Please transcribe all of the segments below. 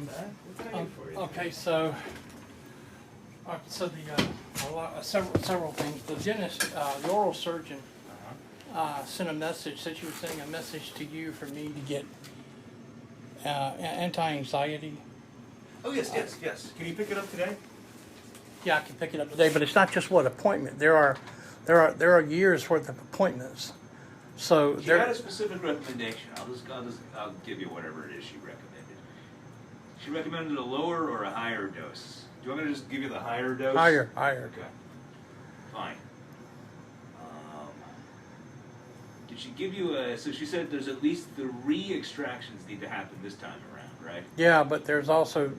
What can I do for you? Okay, so several things. The dentist, the oral surgeon, sent a message. Said she was sending a message to you for me to get anti-anxiety. Oh yes, yes. Can you pick it up today? Yeah, I can pick it up today, but it's not just one appointment. There are years worth of appointments. So She had a specific recommendation. I'll give you whatever it is she recommended. She recommended a lower or a higher dose. Do you want me to just give you the higher dose? Higher. Okay. Fine. Did she give you a? So she said there's at least 3 extractions need to happen this time around, right? Yeah, but there's also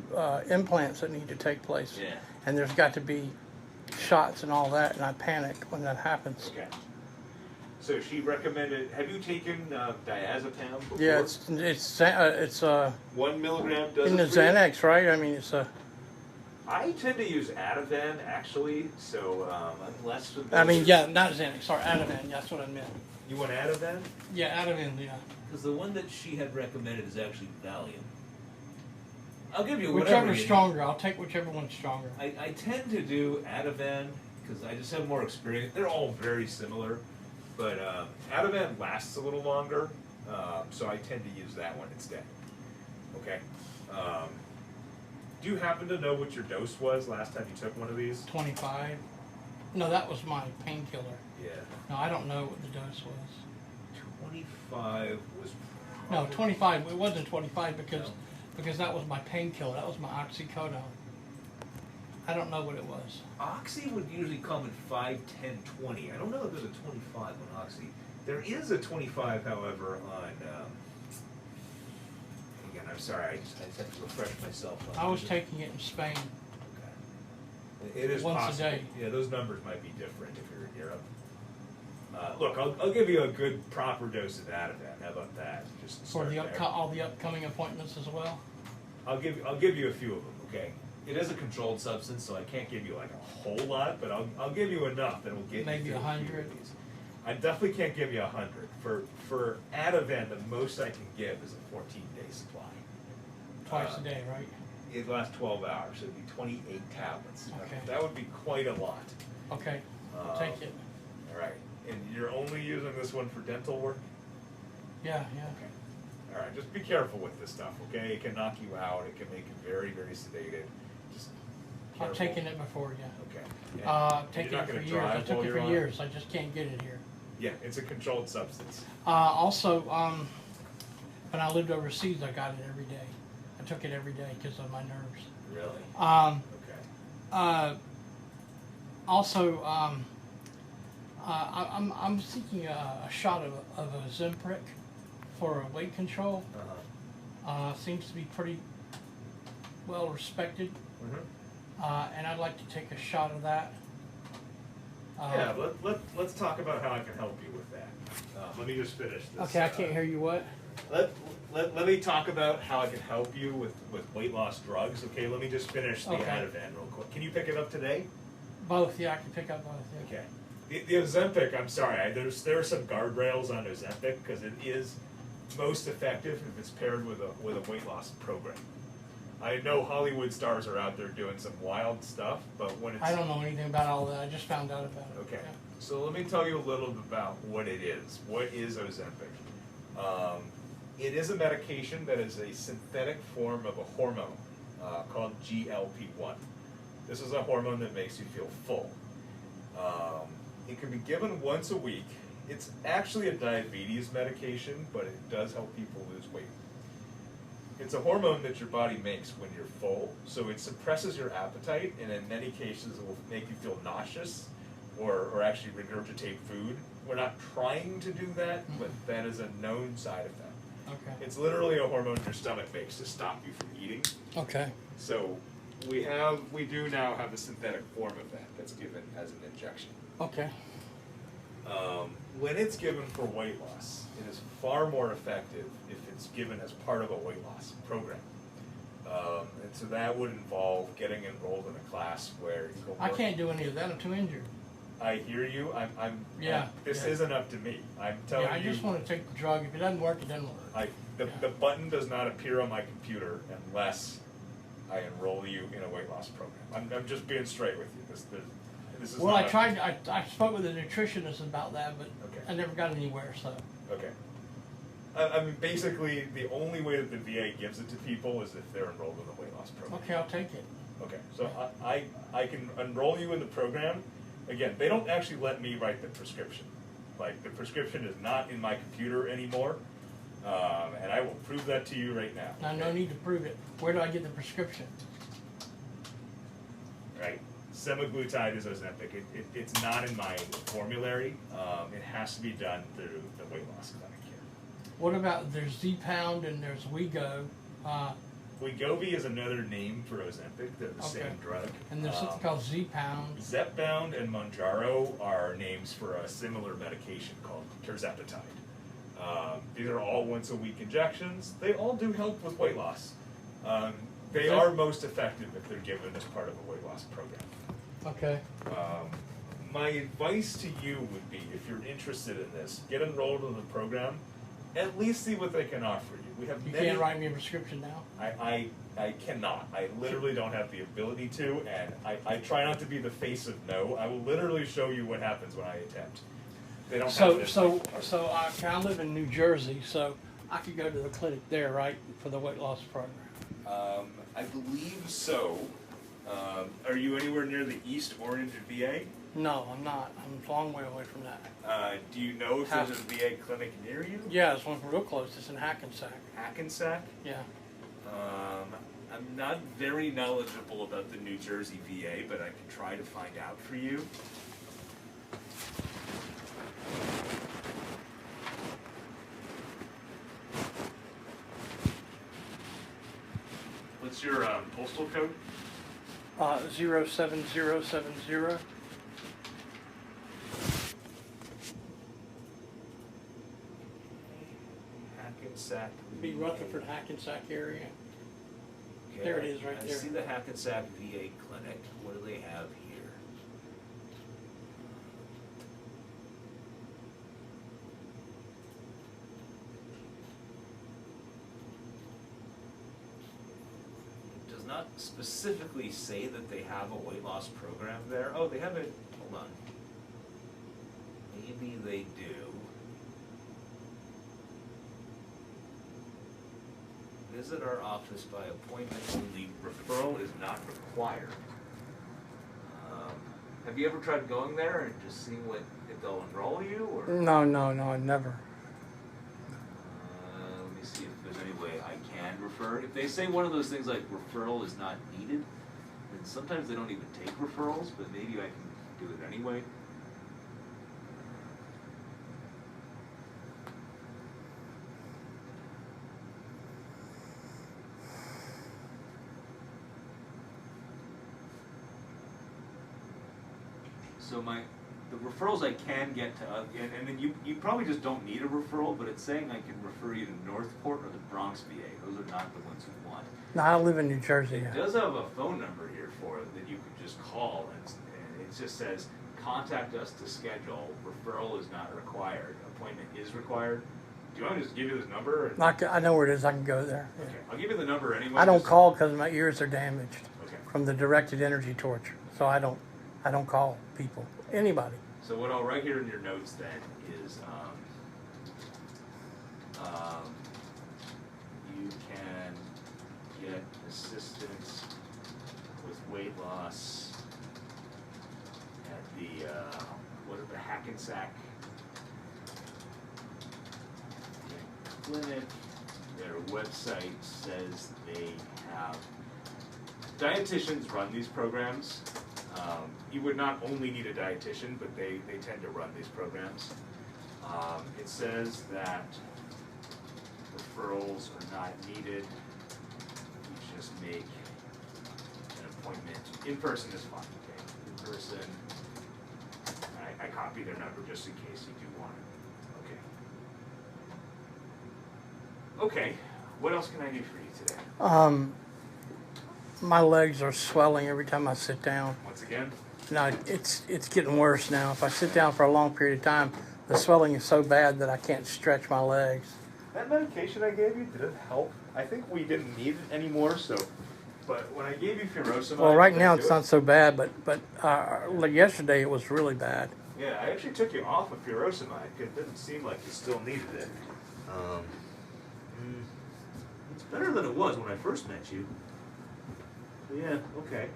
implants that need to take place. Yeah. And there's got to be shots and all that, and I panic when that happens. Okay. So she recommended. Have you taken diazepam before? Yeah, it's 1 milligram does in the it for you? Xanax, right? I mean, it's I tend to use Ativan actually, so I'm less familiar. I mean, yeah, not Xanax. Sorry, Ativan. Yeah, that's what I meant. You want Ativan? Yeah, Ativan. Yeah. Because the one that she had recommended is actually Valium. I'll give you whatever. Whichever's stronger. I'll take whichever one's stronger. I tend to do Ativan because I just have more experience. They're all very similar, but Ativan lasts a little longer, so I tend to use that one instead. Okay. Do you happen to know what your dose was last time you took one of these? 25. No, that was my painkiller. Yeah. No, I don't know what the dose was. 25 was. No, 25. It wasn't 25 because that was my painkiller. That was my oxycodone. I don't know what it was. Oxy would usually come in 5, 10, 20. I don't know if there's a 25 on Oxy. There is a 25, however, on. Again, I'm sorry, I just have to refresh myself. I was taking it in Spain. Okay. It is Once a possible. day. Yeah, those numbers might be different if you're in Europe. Look, I'll give you a good proper dose of Ativan. How about that? Just For the start there. all the upcoming appointments as well. I'll give you a few of them. Okay. It is a controlled substance, so I can't give you like a whole lot, but I'll give you enough that will get Maybe you through a few 100. of these. I definitely can't give you 100. For Ativan, the most I can give is a 14-day supply. Twice a day, right? It lasts 12 hours, so it'd be 28 tablets. Okay. That would be quite a lot. Okay, I'll take it. All right. And you're only using this one for dental work? Yeah. Okay. All right. Just be careful with this stuff, okay? It can knock you out. It can make you very, very sedated. Just I've careful. taken it before, yeah. Okay. Taken You're it not for gonna years. drive I took while it for you're on years. I just can't get it here. Yeah, it's a controlled substance. Also, when I lived overseas, I got it every day. I took it every day because of my nerves. Really? Okay. Also, I'm seeking a shot of a Zempric for weight control. Seems to be pretty well respected. And I'd like to take a shot of that. Yeah, let's talk about how I can help you with that. Let me just finish this. Okay, I can't hear you. What? Let me talk about how I can help you with weight loss drugs. Okay, let me just finish the Okay. Ativan real quick. Can you pick it up today? Both, yeah, I can pick up both. Yeah. Okay. The Ozempic, I'm sorry, there are some guardrails on Ozempic because it is most effective if it's paired with a weight loss program. I know Hollywood stars are out there doing some wild stuff, but when it's... I don't know anything about all that. I just found out about it. Okay, Yeah. so let me tell you a little bit about what it is. What is Ozempic? It is a medication that is a synthetic form of a hormone called GLP-1. This is a hormone that makes you feel full. It can be given once a week. It's actually a diabetes medication, but it does help people lose weight. It's a hormone that your body makes when you're full, so it suppresses your appetite, and in many cases it will make you feel nauseous or actually regurgitate food. We're not trying to do that, but that is a known side effect. Okay. It's literally a hormone your stomach makes to stop you from eating. Okay. So we do now have a synthetic form of that that's given as an injection. Okay. When it's given for weight loss, it is far more effective if it's given as part of a weight loss program. And so that would involve getting enrolled in a class where you go. I can't do any of that. I'm too injured. I hear you. This Yeah. isn't up to me. I'm telling you. I just want to take the drug. If it doesn't work, it doesn't work. The button does not appear on my computer unless I enroll you in a weight loss program. I'm just being straight with you. This is Well, not I spoke with a nutritionist about that, but Okay. I never got anywhere, so. Okay. I mean, basically, the only way that the VA gives it to people is if they're enrolled in the weight loss program. Okay, I'll take it. Okay, so I can enroll you in the program. Again, they don't actually let me write the prescription. Like, the prescription is not in my computer anymore, and I will prove that to you right now. Now, no need to prove it. Where do I get the prescription? Right, semaglutide is Ozempic. It's not in my formulary. It has to be done through the weight loss clinic here. What about, there's Z-Pound and there's WeGo, Wegovy is another name for Ozempic. They're the Okay. same drug. and there's something called Z-Pound. Zepbound and Mounjaro are names for a similar medication called tirzepatide. These are all once-a-week injections. They all do help with weight loss. They are most effective if they're given as part of a weight loss program. Okay. My advice to you would be, if you're interested in this, get enrolled in the program. At least see what they can offer you. We have You many. can't write me a prescription now? I cannot. I literally don't have the ability to, and I try not to be the face of no. I will literally show you what happens when I attempt. They don't have So, this. I live in New Jersey, so I could go to the clinic there, right, for the weight loss program? I believe so. Are you anywhere near the East Orange VA? No, I'm not. I'm a long way away from that. Do you know if there's a VA clinic near you? Yeah, it's one real close. It's in Hackensack. Hackensack? Yeah. I'm not very knowledgeable about the New Jersey VA, but I can try to find out for you. What's your postal code? 07070. Hackensack. Be Rutherford, Hackensack area. Okay, There it is, right I there. see the Hackensack VA clinic. What do they have here? It does not specifically say that they have a weight loss program there. Oh, they have it. Hold on. Maybe they do. Visit our office by appointment only. Referral is not required. Have you ever tried going there and just seeing if they'll enroll you? Or No, never. let me see if there's any way I can refer. If they say one of those things like referral is not needed, then sometimes they don't even take referrals, but maybe I can do it anyway. So the referrals I can get to, and then you probably just don't need a referral, but it's saying I can refer you to Northport or the Bronx VA. Those are not the ones you want. No, I live in New Jersey. It does have a phone number here for it that you could just call, and it just says, contact us to schedule. Referral is not required. Appointment is required. Do you want me to just give you this number? I know where it is. I can go there. Okay, I'll give you the number anyway. I don't just- call because my ears are damaged Okay. from the directed energy torture. So I don't call people, anybody. So what I'll write here in your notes then is you can get assistance with weight loss at the the Hackensack clinic. Their website says they have dietitians run these programs. You would not only need a dietitian, but they tend to run these programs. It says that referrals are not needed. You just make an appointment. In person is fine, okay? In person, I copy their number just in case you do want it. Okay. Okay, what else can I do for you today? My legs are swelling every time I sit down. Once again? No, it's getting worse now. If I sit down for a long period of time, the swelling is so bad that I can't stretch my legs. That medication I gave you, did it help? I think we didn't need it anymore, so but when I gave you furosemide... Well, right did now I do it's it? not so bad, but like yesterday it was really bad. Yeah, I actually took you off of furosemide because it didn't seem like you still needed it. It's better than it was when I first met you. Yeah, okay.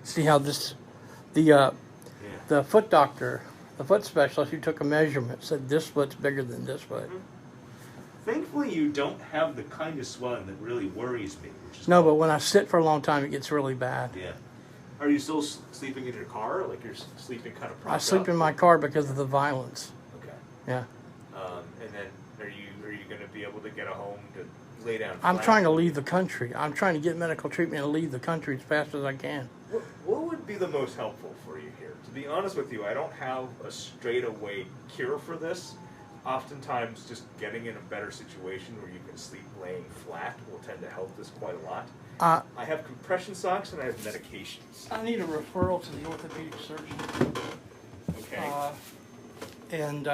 See how the foot doctor, the foot specialist who took a measurement said this foot's bigger than this foot. Thankfully, you don't have the kind of swelling that really worries me. Which is No, but when I sit for a long time, it gets really bad. Yeah. Are you still sleeping in your car? Like you're sleeping kind of propped I sleep up? in my car because of the violence. Okay. Yeah. And then are you going to be able to get a home to lay down I'm flat? trying to leave the country. I'm trying to get medical treatment and leave the country as fast as I can. What would be the most helpful for you here? To be honest with you, I don't have a straightaway cure for this. Oftentimes, just getting in a better situation where you can sleep laying flat will tend to help this quite a lot. I have compression socks and I have medications. I need a referral to the orthopedic surgeon. Okay. And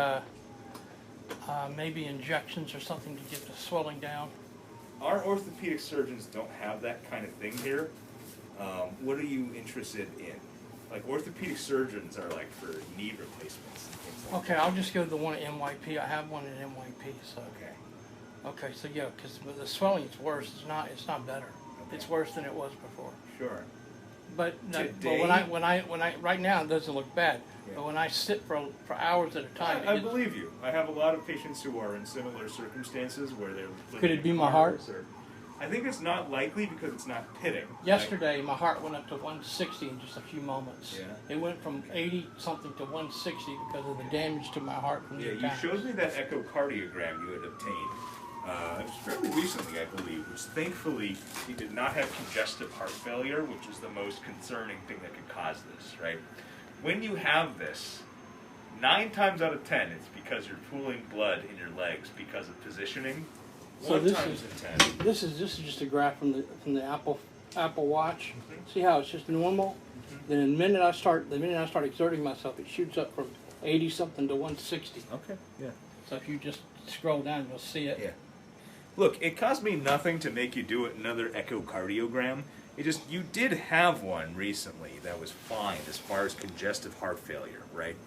maybe injections or something to get the swelling down. Our orthopedic surgeons don't have that kind of thing here. What are you interested in? Like orthopedic surgeons are like for knee replacements and things like Okay, I'll just go to the one at NYP. I have one at NYP, so. that. Okay. Okay, so yeah, because the swelling's worse. It's not better. Okay. It's worse than it was before. Sure. But Today- when I right now it doesn't look bad. Yeah. But when I sit for hours at a time, I believe you. I have a lot of patients who are in similar circumstances where they're living Could it in be my heart? cars or- I think it's not likely because it's not pitting. yesterday my heart went up to 160 in just a few moments. Yeah. It went from 80 something to 160 because of the damage to my heart from Yeah, the you attack. showed me that echocardiogram you had obtained. It was fairly recently, I believe, which thankfully you did not have congestive heart failure, which is the most concerning thing that could cause this, right? When you have this, 9 times out of 10, it's because you're pooling blood in your legs because of positioning. So 1 this time is- in 10. This is just a graph from the Apple Watch. See how it's just normal? Then the minute I start exerting myself, it shoots up from 80 something to 160. Okay, yeah. So if you just scroll down, you'll see it. Yeah. Look, it cost me nothing to make you do another echocardiogram. It just, you did have one recently that was fine as far as congestive heart failure, right?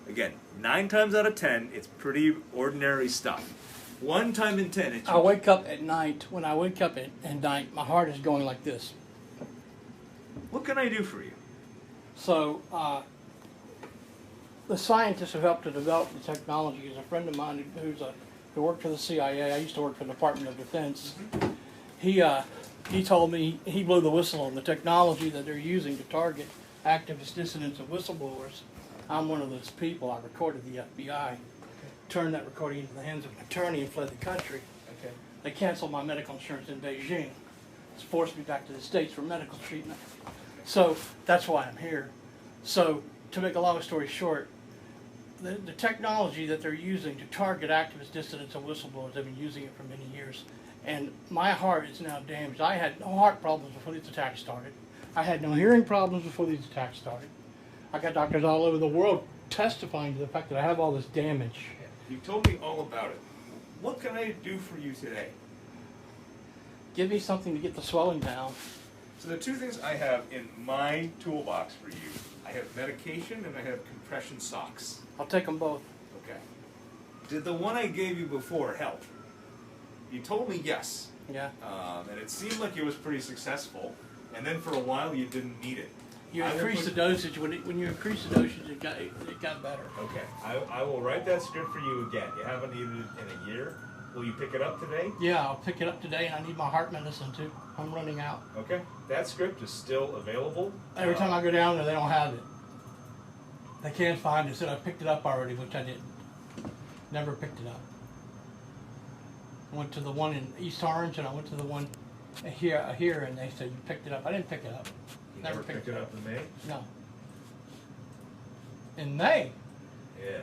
Again, 9 times out of 10, it's pretty ordinary stuff. 1 time in 10, it's... I wake up at night. When I wake up at night, my heart is going like this. What can I do for you? So the scientists who helped to develop the technology is a friend of mine who worked for the CIA. I used to work for the Department of Defense. He told me he blew the whistle on the technology that they're using to target activists, dissidents, and whistleblowers. I'm one of those people. I recorded the FBI, turned that recording into the hands of an attorney, and fled the country. Okay. They canceled my medical insurance in Beijing. It's forced me back to the States for medical treatment. So that's why I'm here. So to make a long story short, the technology that they're using to target activists, dissidents, and whistleblowers, they've been using it for many years. And my heart is now damaged. I had no heart problems before these attacks started. I had no hearing problems before these attacks started. I got doctors all over the world testifying to the fact that I have all this damage. You told me all about it. What can I do for you today? Give me something to get the swelling down. So the 2 things I have in my toolbox for you, I have medication and I have compression socks. I'll take them both. Okay. Did the one I gave you before help? You told me yes. Yeah. And it seemed like it was pretty successful. And then for a while you didn't need it. You I will increase the put- dosage. When you increase the dosage, it got better. Okay. I will write that script for you again. You haven't needed it in a year. Will you pick it up today? Yeah, I'll pick it up today, and I need my heart medicine too. I'm running out. Okay. That script is still available. Every time I go down there, they don't have it. They can't find it. Said I picked it up already, which I didn't. Never picked it up. I went to the one in East Orange, and I went to the one here, and they said you picked it up. I didn't pick it up. You never picked it up in May? No. In May. Yeah.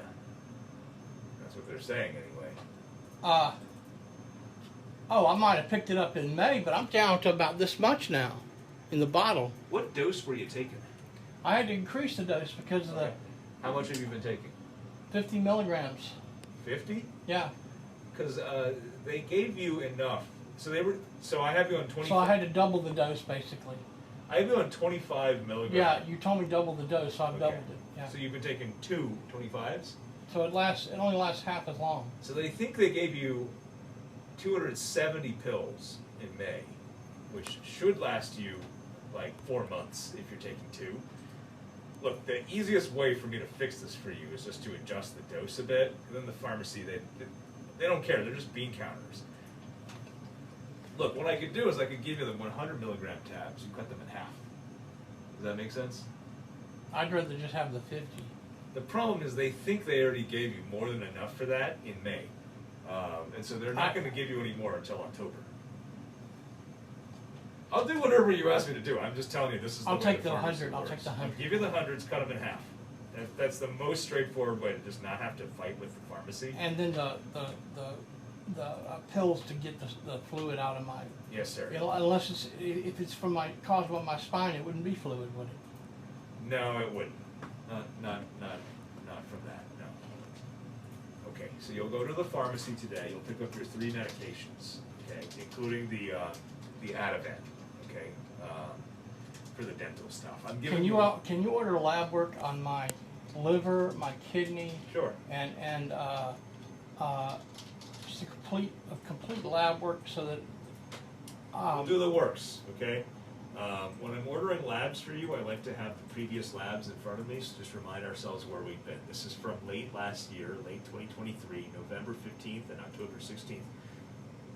That's what they're saying anyway. Oh, I might have picked it up in May, but I'm down to about this much now in the bottle. What dose were you taking? I had to increase the dose because of the How much have you been taking? 50 milligrams. 50? Yeah. Because they gave you enough So I have you on 25. So I had to double the dose basically. I have you on 25 milligrams. Yeah, you told me double the dose, so I've Okay. doubled it. Yeah. So you've been taking 2 25s. So it only lasts half as long. So they think they gave you 270 pills in May, which should last you like 4 months if you're taking 2. Look, the easiest way for me to fix this for you is just to adjust the dose a bit. And then the pharmacy, they don't care. They're just bean counters. Look, what I could do is I could give you the 100 milligram tabs and cut them in half. Does that make sense? I'd rather just have the 50. The problem is they think they already gave you more than enough for that in May. And so they're not going to give you any more until October. I'll do whatever you ask me to do. I'm just telling you this is the I'll way take the pharmacy 100. I'll works. take the 100. I'll give you the hundreds, cut them in half. That's the most straightforward way to just not have to fight with the pharmacy. And then the pills to get the fluid out of my. Yes, sir. Unless if it's from caused by my spine, it wouldn't be fluid, would it? No, it wouldn't. Not from that. No. Okay, so you'll go to the pharmacy today. You'll pick up your 3 medications. Okay, including the Ativan. Okay, for the dental stuff. I'm giving Can you order lab work on my liver, my kidney, Sure. and just a complete lab work so that We'll do the works, okay? When I'm ordering labs for you, I like to have the previous labs in front of me, so just remind ourselves where we've been. This is from late last year, late 2023, November 15th and October 16th.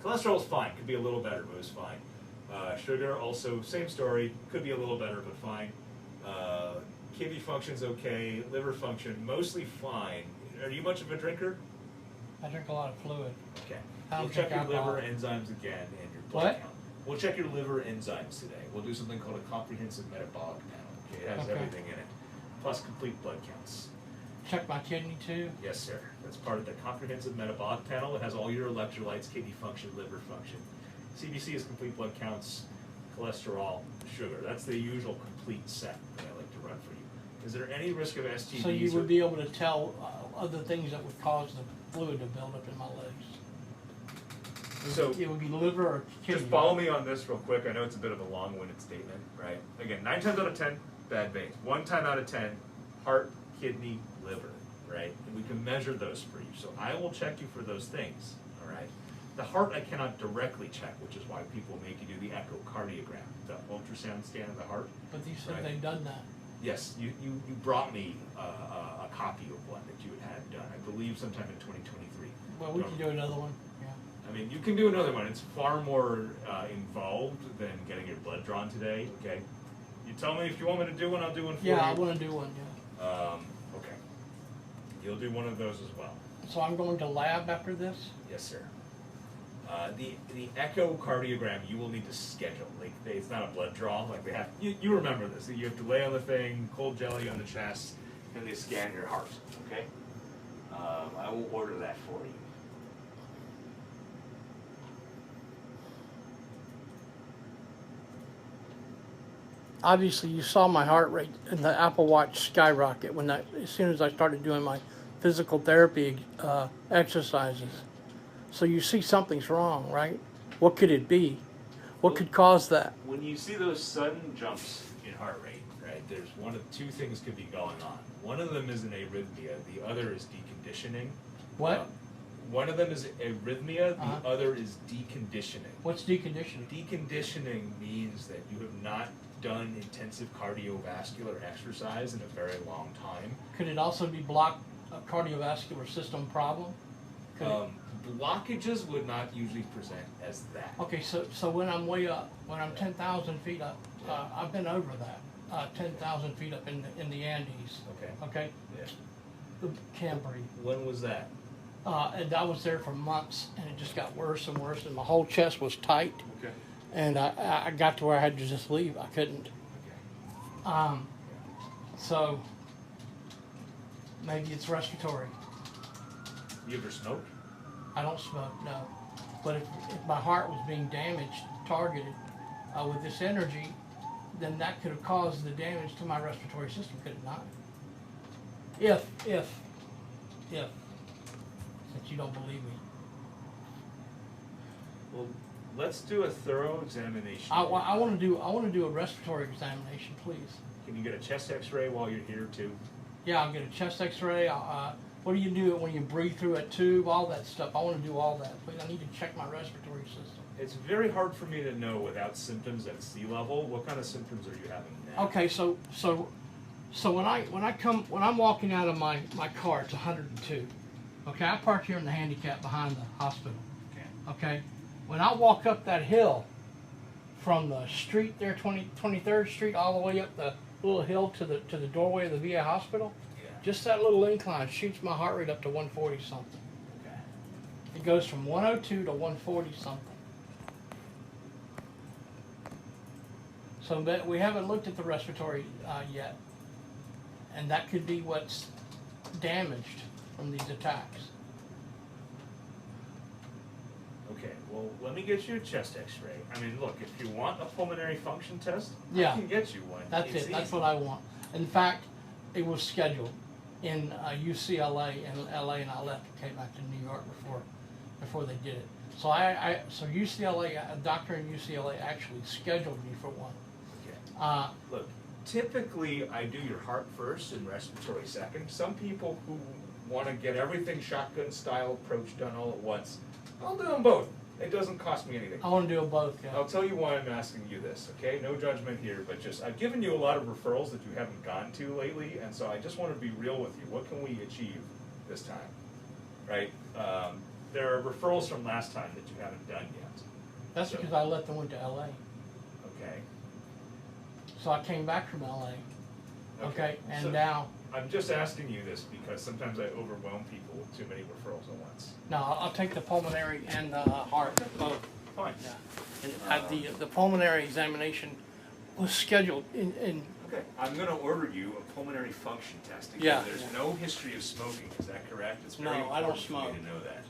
Cholesterol's fine, could be a little better, but it's fine. Sugar, also, same story, could be a little better, but fine. Kidney function's okay, liver function, mostly fine. Are you much of a drinker? I drink a lot of fluid. Okay. I don't We'll check drink your alcohol. liver enzymes again and your blood What? count. We'll check your liver enzymes today. We'll do something called a comprehensive metabolic panel. Okay, it has Okay. everything in it, plus complete blood counts. Check my kidney too. Yes, sir. That's part of the comprehensive metabolic panel. It has all your electrolytes, kidney function, liver function. CBC is complete blood counts, cholesterol, sugar. That's the usual complete set that I like to run for you. Is there any risk of STDs? So you would be able to tell other things that would cause the fluid to build up in my legs. So It would be liver or kidney. just follow me on this real quick. I know it's a bit of a long-winded statement, right? Again, 9 times out of 10, bad veins. 1 time out of 10, heart, kidney, liver, right? And we can measure those for you. So I will check you for those things, all right? The heart I cannot directly check, which is why people make you do the echocardiogram, the ultrasound scan of the heart. But you said Right. they've done that. Yes, you brought me a copy of one that you had done, I believe sometime in 2023. Well, we can do another one. Yeah. I mean, you can do another one. It's far more involved than getting your blood drawn today, okay? You tell me if you want me to do one, I'll do one for you. Yeah, I want to do one. Yeah. Okay. You'll do one of those as well. So I'm going to lab after this. Yes, sir. The echocardiogram you will need to schedule. Like it's not a blood draw. Like they have. You remember this. You have to lay on the thing, cold jelly on the chest, and they scan your heart. Okay. I will order that for you. Obviously, you saw my heart rate in the Apple Watch skyrocket as soon as I started doing my physical therapy exercises. So you see something's wrong, right? What could it be? What could cause that? When you see those sudden jumps in heart rate, right? There's one of 2 things could be going on. One of them is an arrhythmia. The other is deconditioning. What? One of them is arrhythmia. Uh-huh. The other is deconditioning. What's deconditioning? Deconditioning means that you have not done intensive cardiovascular exercise in a very long time. Could it also be a cardiovascular system problem? Could it- Blockages would not usually present as that. Okay, so when I'm way up, when I'm 10,000 feet up, I've been over that, 10,000 feet up in the Andes. Okay. Okay, Yeah. can't breathe. When was that? And I was there for months, and it just got worse and worse, and my whole chest was tight, Okay. and I got to where I had to just leave. I couldn't. Okay. So maybe it's respiratory. You ever smoked? I don't smoke, no. But if my heart was being damaged, targeted with this energy, then that could have caused the damage to my respiratory system, could it not? If, since you don't believe me. Well, let's do a thorough examination. I want to do a respiratory examination, please. Can you get a chest X-ray while you're here too? Yeah, I'll get a chest X-ray. What do you do when you breathe through a tube? All that stuff. I want to do all that. Please, I need to check my respiratory system. It's very hard for me to know without symptoms at sea level. What kind of symptoms are you having now? Okay, so when I'm walking out of my car, it's 102. Okay, I park here in the handicap behind the hospital. Okay, when I walk up that hill from the street there, 23rd Street, all the way up the little hill to the doorway of the VA hospital, just that little incline shoots my heart rate up to 140 something. Okay. It goes from 102 to 140 something. So we haven't looked at the respiratory yet, and that could be what's damaged from these attacks. Okay, well, let me get you a chest X-ray. I mean, look, if you want a pulmonary function test, Yeah. I can get you one. That's It's it. That's easy. what I want. In fact, it was scheduled in UCLA and LA, and I left and came back to New York before they did it. So so UCLA, a doctor in UCLA actually scheduled me for one. Okay. Look, typically I do your heart first and respiratory second. Some people who want to get everything shotgun style approach done all at once, I'll do them both. It doesn't cost me anything. I want to do them both. Yeah. I'll tell you why I'm asking you this, okay? No judgment here, but just I've given you a lot of referrals that you haven't gone to lately, and so I just want to be real with you. What can we achieve this time, right? There are referrals from last time that you haven't done yet. That's So- because I let them went to LA. Okay. So I came back from LA. Okay, and So now I'm just asking you this because sometimes I overwhelm people with too many referrals at once. no, I'll take the pulmonary and the heart both. Fine. Yeah. And the pulmonary examination was scheduled in Okay. I'm going to order you a pulmonary function test. Again, Yeah. There's no history of smoking. Is that correct? It's very No, I don't important for smoke. you to know that.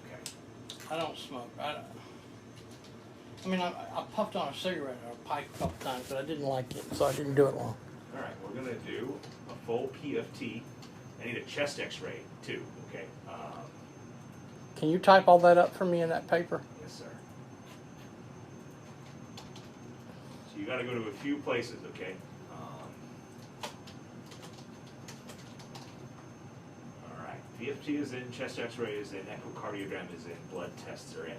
Okay. I don't smoke. I mean, I puffed on a cigarette or a pipe a couple times, but I didn't like it, so I didn't do it long. All right. We're going to do a full PFT. I need a chest X-ray too. Okay. Can you type all that up for me in that paper? Yes, sir. So you got to go to a few places. Okay. All right. PFT is in. Chest X-ray is in. Echocardiogram is in. Blood tests are in.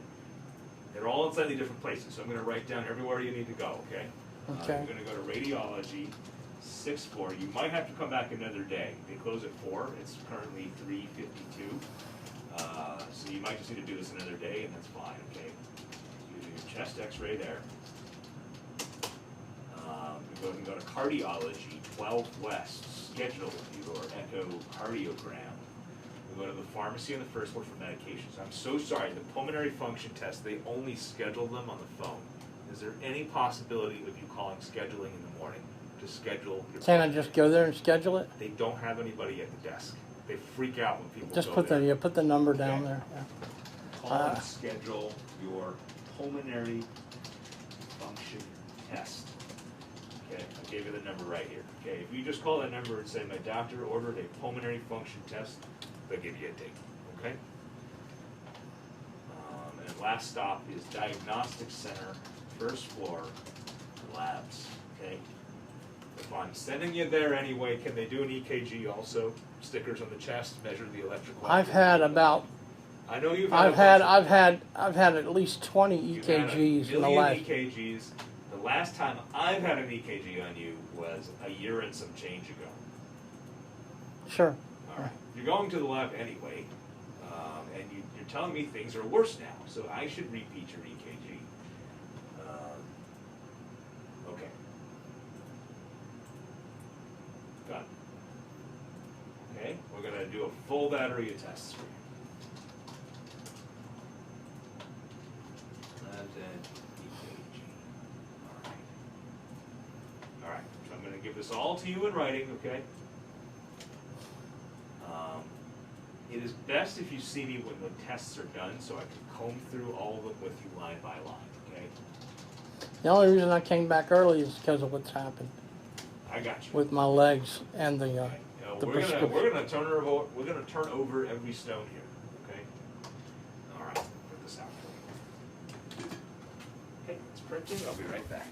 They're all in slightly different places, so I'm going to write down everywhere you need to go, okay? Okay. You're going to go to radiology, 6th floor. You might have to come back another day. They close at 4. It's currently 3:52. So you might just need to do this another day, and that's fine, okay? You do your chest X-ray there. You go to cardiology, 12 West. Schedule your echocardiogram. We go to the pharmacy on the first floor for medications. I'm so sorry, the pulmonary function test, they only schedule them on the phone. Is there any possibility of you calling scheduling in the morning to schedule your Can't I just go there and schedule it? They don't have anybody at the desk. They freak out when people Just go put there. put the number down Okay. there. Yeah. Call and schedule your pulmonary function test. Okay, I gave you the number right here. Okay, if you just call that number and say, my doctor ordered a pulmonary function test, they'll give you a date, okay? And last stop is Diagnostic Center, first floor, labs, okay? If I'm sending you there anyway, can they do an EKG also? Stickers on the chest, measure the electrical I've had activity? about I know you've had I've had at least 20 You've had a EKGs in the million last. EKGs. The last time I've had an EKG on you was a year and some change ago. Sure. All right. You're going to the lab anyway, and you're telling me things are worse now, so I should repeat your EKG. Okay. Done. Okay, we're going to do a full battery of tests for you. Labs and EKG. All right, so I'm going to give this all to you in writing, okay? It is best if you see me when the tests are done, so I can comb through all of them with you line by line, okay? The only reason I came back early is because of what's happened I got you. with my legs and the Okay. the We're prescription. gonna turn over every stone here, okay? All right, put this out. printing. I'll be right back.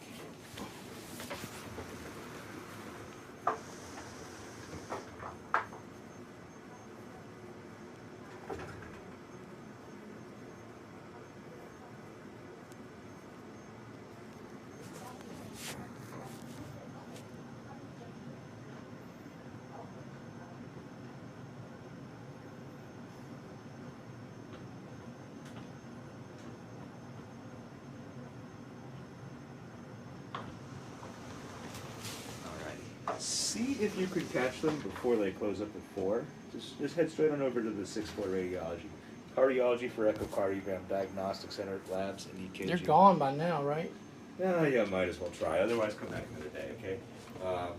See if you could catch them before they close up at 4. Just head straight on over to the 6th floor radiology. Cardiology for echocardiogram, diagnostic center, labs, and EKG. They're gone by now, right? Yeah, might as well try. Otherwise, come back another day, okay?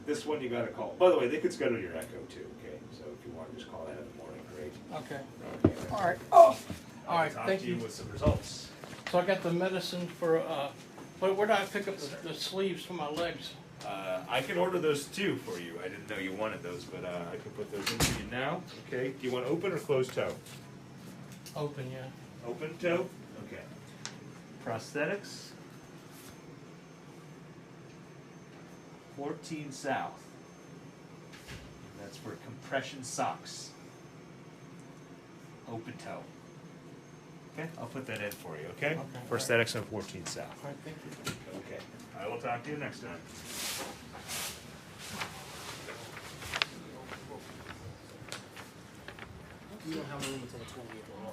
This one you gotta call. By the way, they could schedule your echo too, okay? So if you want, just call that in the morning, great? Okay. Okay. All right. Oh. All I'll right. talk Thank to you you. with some results. So I got the medicine for. Where do I pick up the sleeves for my legs? I can order those too for you. I didn't know you wanted those, but I can put those in for you now. Okay. Do you want open or closed toe? Open, yeah. Open toe? Okay. Prosthetics. 14 south. That's for compression socks. Open toe. Okay, I'll put that in for you, okay? Okay. Prosthetics on 14 south. All right. Thank you. Okay. I will talk to you next time. You don't have a room until the 28th.